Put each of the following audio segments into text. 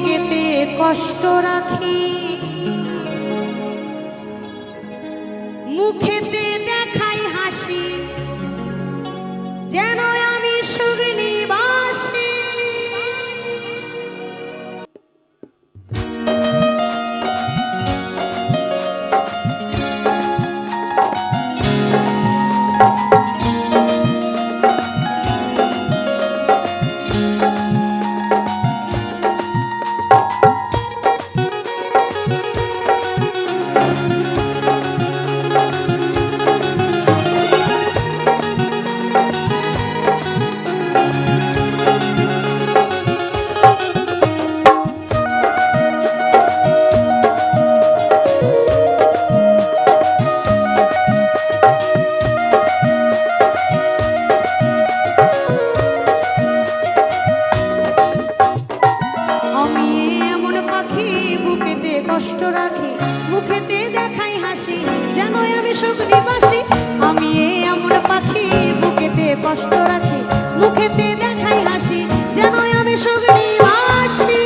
বুকেতে কষ্ট রাখি, মুখেতে দেখাই হাসি, যেন আমি সুখ নিবাসী। কষ্ট রাখি, মুখেতে দেখাই হাসি, যেন আমি সুখ নিবাসী। আমি এমন পাখি বুকেতে কষ্ট রাখি, মুখেতে দেখাই হাসি, যেন আমি সুখ নিবাসী।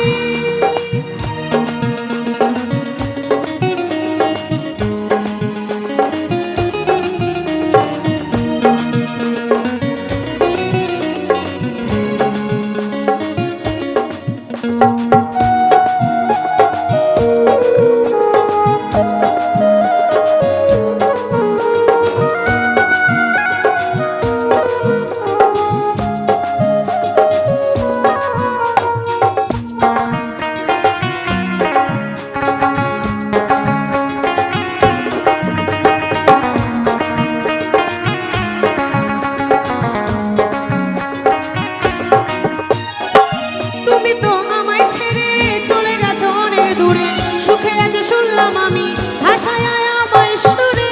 আমি ভাষায় আমায় সুরে,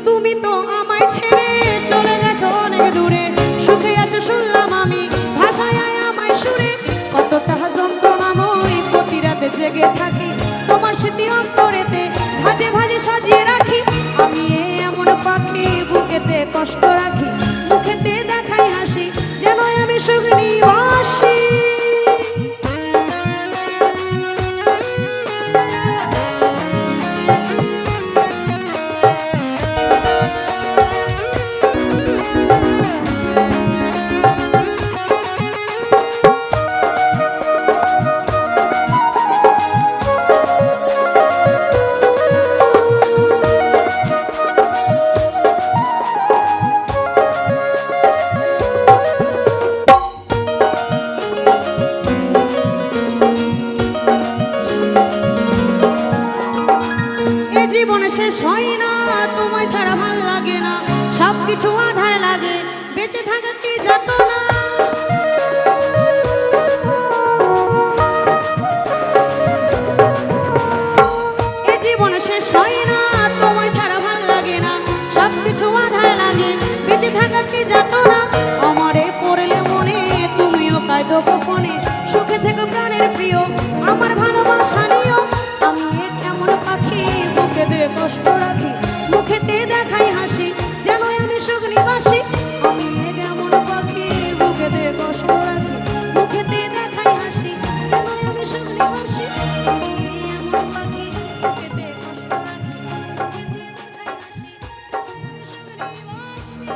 তুমি তো আমায় ছেড়ে চলে গেছো অনেক দূরে, সুখে আছো শুনলাম আমি ভাষায় আমায় সুরে। কতটা যন্ত্রণাময় প্রতি রাতে জেগে থাকি, তোমার স্মৃতি অন্তরেতে ভাজে ভাজে সাজিয়ে রাখি। আমি এমন পাখি বুকেতে কষ্ট রাখি, মুখেতে দেখাই হাসি, যেন আমি সুখ নিবাসী। জীবন শেষ হয় না, তোমায় ছাড়া ভাল লাগে না, সবকিছু আধার লাগে, বেঁচে থাকা কি যত না। এ জীবন শেষ হয় না, তোমায় ছাড়া ভাল লাগে না, সবকিছু আধার লাগে, বেঁচে থাকা কি যত না। আমারে পড়লে মনে তুমিও কাঁদো গোপনে, সুখে থেকো প্রাণের প্রিয়, আমার ভালোবাসা নিও। আমি কেমন পাখি বুকেতে কষ্ট রাখি, মুখেতে দেখাই হাসি, যেন আমি সুখ নিবাসী। আমি কেমন পাখি বুকেতে কষ্ট রাখি, মুখেতে দেখাই হাসি, যেন আমি সুখ নিবাসী। আমি এমন পাখি বুকেতে কষ্ট রাখি, মুখেতে দেখাই হাসি, যেন আমি সুখ নিবাসী।